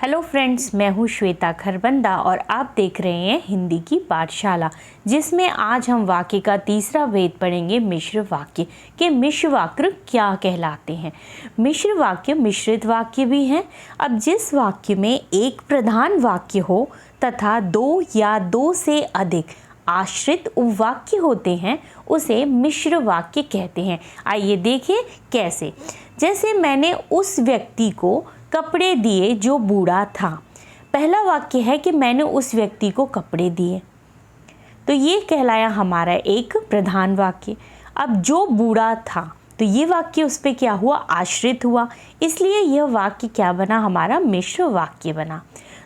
Hello friends, मैं हूँ श्वेता खरबंदा और आप देख रहे हैं हिंदी की पाठशाला, जिसमें आज हम वाक्य का तीसरा भेद पढ़ेंगे, मिश्र वाक्य के मिश्र वाक्य क्या कहलाते हैं। मिश्र वाक्य मिश्रित वाक्य भी हैं। अब जिस वाक्य में एक प्रधान वाक्य हो तथा दो या दो से अधिक आश्रित उपवाक्य होते हैं उसे मिश्र वाक्य कहते हैं। आइए देखें कैसे। जैसे मैंने उस व्यक्ति को कपड़े दिए जो बूढ़ा था। पहला वाक्य है कि मैंने उस व्यक्ति को कपड़े दिए, तो ये कहलाया हमारा एक प्रधान वाक्य। अब जो बूढ़ा था, तो ये वाक्य उस पर क्या हुआ, आश्रित हुआ, इसलिए यह वाक्य क्या बना, हमारा मिश्र वाक्य बना।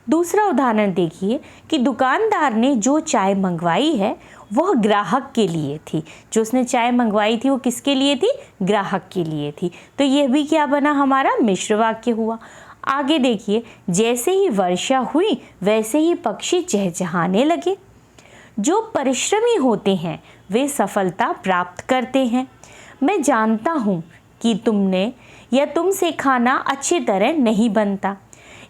दूसरा उदाहरण देखिए कि दुकानदार ने जो चाय मंगवाई है वह ग्राहक के लिए थी। जो उसने चाय मंगवाई थी वो किसके लिए थी, ग्राहक के लिए थी, तो यह भी क्या बना, हमारा मिश्र वाक्य हुआ। आगे देखिए, जैसे ही वर्षा हुई वैसे ही पक्षी चहचहाने लगे। जो परिश्रमी होते हैं वे सफलता प्राप्त करते हैं। मैं जानता हूँ कि तुमने या तुमसे खाना अच्छी तरह नहीं बनता।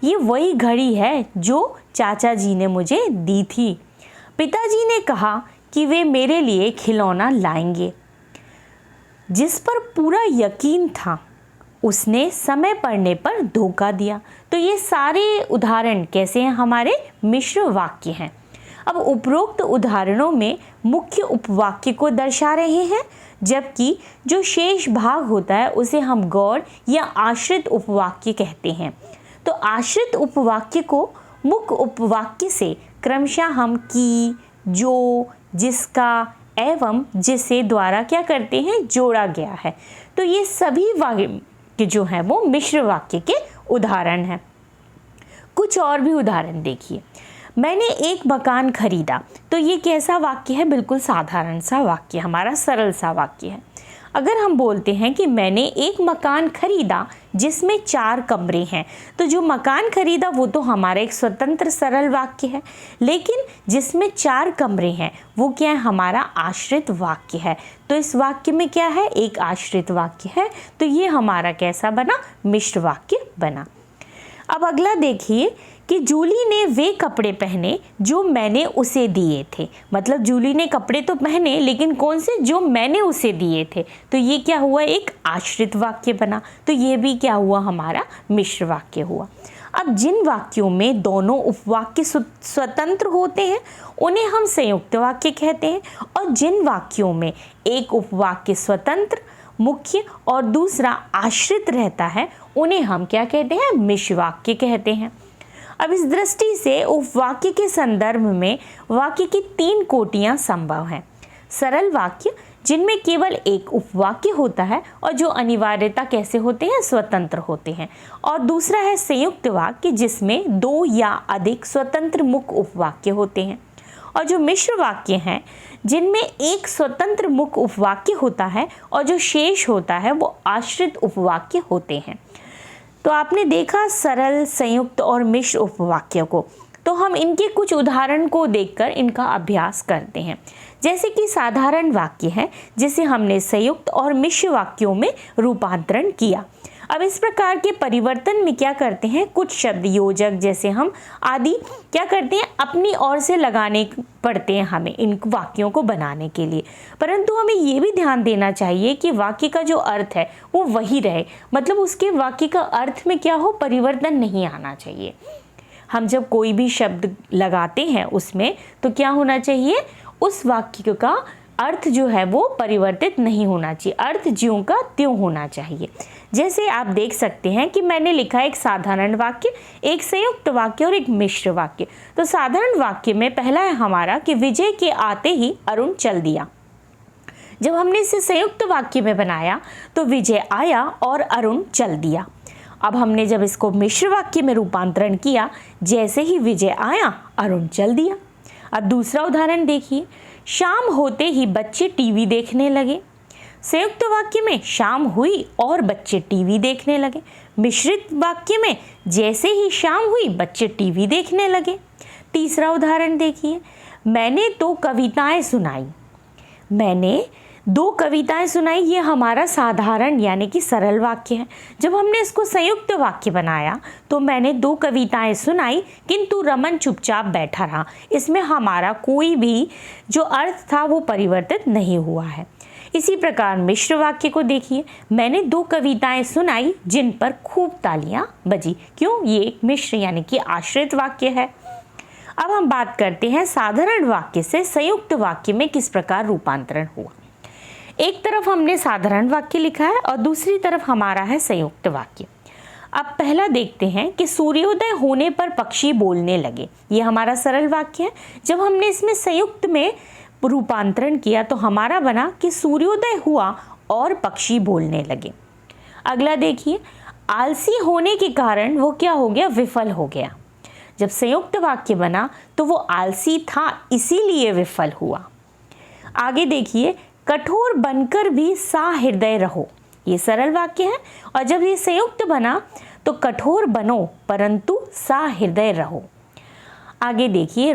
ये वही घड़ी है जो चाचा जी ने मुझे दी थी। पिताजी ने कहा कि वे मेरे लिए खिलौना लाएंगे। जिस पर पूरा यकीन था उसने समय पड़ने पर धोखा दिया। तो ये सारे उदाहरण कैसे हैं, हमारे मिश्र वाक्य हैं। अब उपरोक्त उदाहरणों में मुख्य उपवाक्य को दर्शा रहे हैं, जबकि जो शेष भाग होता है उसे हम गौड़ या आश्रित उपवाक्य कहते हैं। तो आश्रित उपवाक्य को मुख्य उपवाक्य से क्रमशः हम की, जो, जिसका एवं जिसे द्वारा क्या करते हैं, जोड़ा गया है। तो ये सभी वाक्य जो हैं वो मिश्र वाक्य के उदाहरण हैं। कुछ और भी उदाहरण देखिए। मैंने एक मकान खरीदा, तो ये कैसा वाक्य है, बिल्कुल साधारण सा वाक्य, हमारा सरल सा वाक्य है। अगर हम बोलते हैं कि मैंने एक मकान खरीदा जिसमें 4 कमरे हैं, तो जो मकान खरीदा वो तो हमारा एक स्वतंत्र सरल वाक्य है, लेकिन जिसमें 4 कमरे हैं वो क्या है, हमारा आश्रित वाक्य है। तो इस वाक्य में क्या है, एक आश्रित वाक्य है, तो ये हमारा कैसा बना, मिश्र वाक्य बना। अब अगला देखिए कि जूली ने वे कपड़े पहने जो मैंने उसे दिए थे। मतलब जूली ने कपड़े तो पहने, लेकिन कौन से, जो मैंने उसे दिए थे। तो ये क्या हुआ, एक आश्रित वाक्य बना। तो ये भी क्या हुआ, हमारा मिश्र वाक्य हुआ। अब जिन वाक्यों में दोनों उपवाक्य स्वतंत्र होते हैं उन्हें हम संयुक्त वाक्य कहते हैं, और जिन वाक्यों में एक उपवाक्य स्वतंत्र, मुख्य और दूसरा आश्रित रहता है उन्हें हम क्या कहते हैं, मिश्र वाक्य कहते हैं। अब इस दृष्टि से उपवाक्य के संदर्भ में वाक्य की 3 कोटियां संभव हैं। सरल वाक्य जिनमें केवल एक उपवाक्य होता है और जो अनिवार्यता कैसे होते हैं, स्वतंत्र होते हैं। और दूसरा है संयुक्त वाक्य जिसमें 2 या अधिक स्वतंत्र मुख्य उपवाक्य होते हैं। और जो मिश्र वाक्य हैं जिनमें एक स्वतंत्र मुख्य उपवाक्य होता है और जो शेष होता है वो आश्रित उपवाक्य होते हैं। तो आपने देखा सरल, संयुक्त और मिश्र उपवाक्य को। तो हम इनके कुछ उदाहरण को देखकर इनका अभ्यास करते हैं। जैसे कि साधारण वाक्य है जिसे हमने संयुक्त और मिश्र वाक्यों में रूपांतरण किया। अब इस प्रकार के परिवर्तन में क्या करते हैं, कुछ शब्द योजक जैसे हम आदि क्या करते हैं, अपनी ओर से लगाने पड़ते हैं हमें इन वाक्यों को बनाने के लिए। परंतु हमें ये भी ध्यान देना चाहिए कि वाक्य का जो अर्थ है वो वही रहे। मतलब उसके वाक्य का अर्थ में क्या हो, परिवर्तन नहीं आना चाहिए। हम जब कोई भी शब्द लगाते हैं उसमें तो क्या होना चाहिए, उस वाक्य का अर्थ जो है वो परिवर्तित नहीं होना चाहिए, अर्थ ज्यों का त्यों होना चाहिए। जैसे आप देख सकते हैं कि मैंने लिखा एक साधारण वाक्य, एक संयुक्त वाक्य और एक मिश्र वाक्य। तो साधारण वाक्य में पहला है हमारा कि विजय के आते ही अरुण चल दिया। जब हमने इसे संयुक्त वाक्य में बनाया तो विजय आया और अरुण चल दिया। अब हमने जब इसको मिश्र वाक्य में रूपांतरण किया, जैसे ही विजय आया अरुण चल दिया। अब दूसरा उदाहरण देखिए, शाम होते ही बच्चे टीवी देखने लगे। संयुक्त वाक्य में शाम हुई और बच्चे टीवी देखने लगे। मिश्रित वाक्य में जैसे ही शाम हुई बच्चे टीवी देखने लगे। तीसरा उदाहरण देखिए, मैंने तो कविताएं सुनाई। मैंने दो कविताएं सुनाई, ये हमारा साधारण यानी कि सरल वाक्य है। जब हमने इसको संयुक्त वाक्य बनाया तो मैंने दो कविताएं सुनाई किंतु रमन चुपचाप बैठा रहा। इसमें हमारा कोई भी जो अर्थ था वो परिवर्तित नहीं हुआ है। इसी प्रकार मिश्र वाक्य को देखिए, मैंने दो कविताएं सुनाई जिन पर खूब तालियां बजी। क्यों? ये एक मिश्र यानी कि आश्रित वाक्य है। अब हम बात करते हैं साधारण वाक्य से संयुक्त वाक्य में किस प्रकार रूपांतरण हुआ। एक तरफ हमने साधारण वाक्य लिखा है और दूसरी तरफ हमारा है संयुक्त वाक्य। अब पहला देखते हैं कि सूर्योदय होने पर पक्षी बोलने लगे। ये हमारा सरल वाक्य है। जब हमने इसमें संयुक्त में रूपांतरण किया तो हमारा बना कि सूर्योदय हुआ और पक्षी बोलने लगे। अगला देखिए, आलसी होने के कारण वो क्या हो गया? विफल हो गया। जब संयुक्त वाक्य बना तो वो आलसी था इसीलिए विफल हुआ। आगे देखिए, कठोर बनकर भी सहृदय रहो। ये सरल वाक्य है और जब ये संयुक्त बना तो कठोर बनो परंतु सहृदय रहो। आगे देखिए,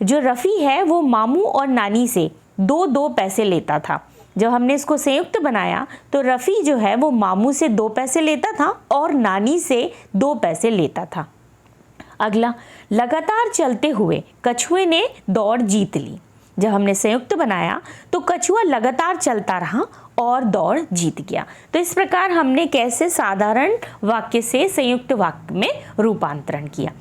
रफ़ी है वो मामू और नानी से दो दो पैसे लेता था। जब हमने इसको संयुक्त बनाया तो रफ़ी जो है वो मामू से 2 पैसे लेता था और नानी से 2 पैसे लेता था। अगला, लगातार चलते हुए कछुए ने दौड़ जीत ली। जब हमने संयुक्त बनाया तो कछुआ लगातार चलता रहा और दौड़ जीत गया। तो इस प्रकार हमने कैसे साधारण वाक्य से संयुक्त वाक्य में रूपांतरण किया।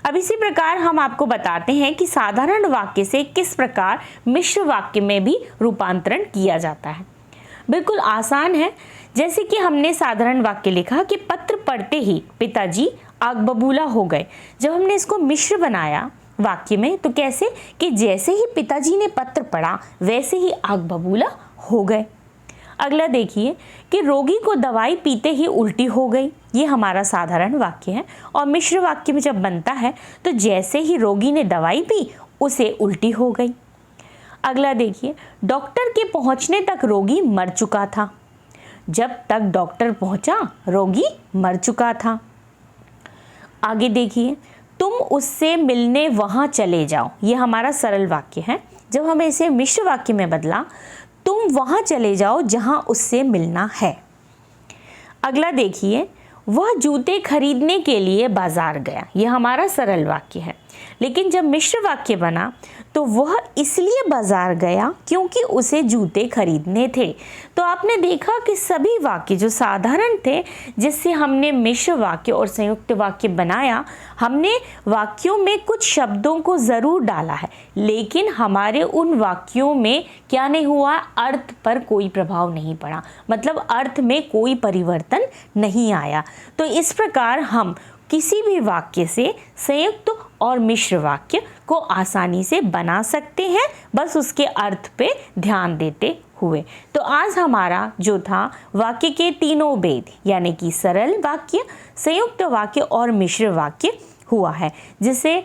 अब इसी प्रकार हम आपको बताते हैं कि साधारण वाक्य से किस प्रकार मिश्र वाक्य में भी रूपांतरण किया जाता है। बिल्कुल आसान है। जैसे कि हमने साधारण वाक्य लिखा कि पत्र पढ़ते ही पिताजी आग बबूला हो गए। जब हमने इसको मिश्र बनाया वाक्य में तो कैसे कि जैसे ही पिताजी ने पत्र पढ़ा वैसे ही आग बबूला हो गए। अगला देखिए कि रोगी को दवाई पीते ही उल्टी हो गई। ये हमारा साधारण वाक्य है और मिश्र वाक्य में जब बनता है तो जैसे ही रोगी ने दवाई पी उसे उल्टी हो गई। अगला देखिए, डॉक्टर के पहुंचने तक रोगी मर चुका था। जब तक डॉक्टर पहुंचा रोगी मर चुका था। आगे देखिए, तुम उससे मिलने वहां चले जाओ। ये हमारा सरल वाक्य है। जब हमें इसे मिश्र वाक्य में बदला, तुम वहां चले जाओ जहां उससे मिलना है। अगला देखिए, वह जूते खरीदने के लिए बाजार गया। यह हमारा सरल वाक्य है। लेकिन जब मिश्र वाक्य बना तो वह इसलिए बाजार गया क्योंकि उसे जूते खरीदने थे। तो आपने देखा कि सभी वाक्य जो साधारण थे जिससे हमने मिश्र वाक्य और संयुक्त वाक्य बनाया, हमने वाक्यों में कुछ शब्दों को ज़रूर डाला है लेकिन हमारे उन वाक्यों में क्या नहीं हुआ? अर्थ पर कोई प्रभाव नहीं पड़ा, मतलब अर्थ में कोई परिवर्तन नहीं आया। तो इस प्रकार हम किसी भी वाक्य से संयुक्त और मिश्र वाक्य को आसानी से बना सकते हैं, बस उसके अर्थ पे ध्यान देते हुए। तो आज हमारा जो था वाक्य के तीनों भेद यानी कि सरल वाक्य, संयुक्त वाक्य और मिश्र वाक्य हुआ है, जिसे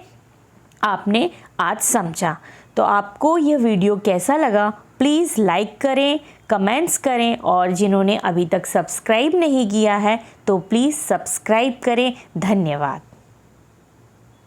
आपने आज समझा। तो आपको यह वीडियो कैसा लगा प्लीज़ लाइक करें, कमेंट्स करें और जिन्होंने अभी तक सब्सक्राइब नहीं किया है तो प्लीज़ सब्सक्राइब करें। धन्यवाद।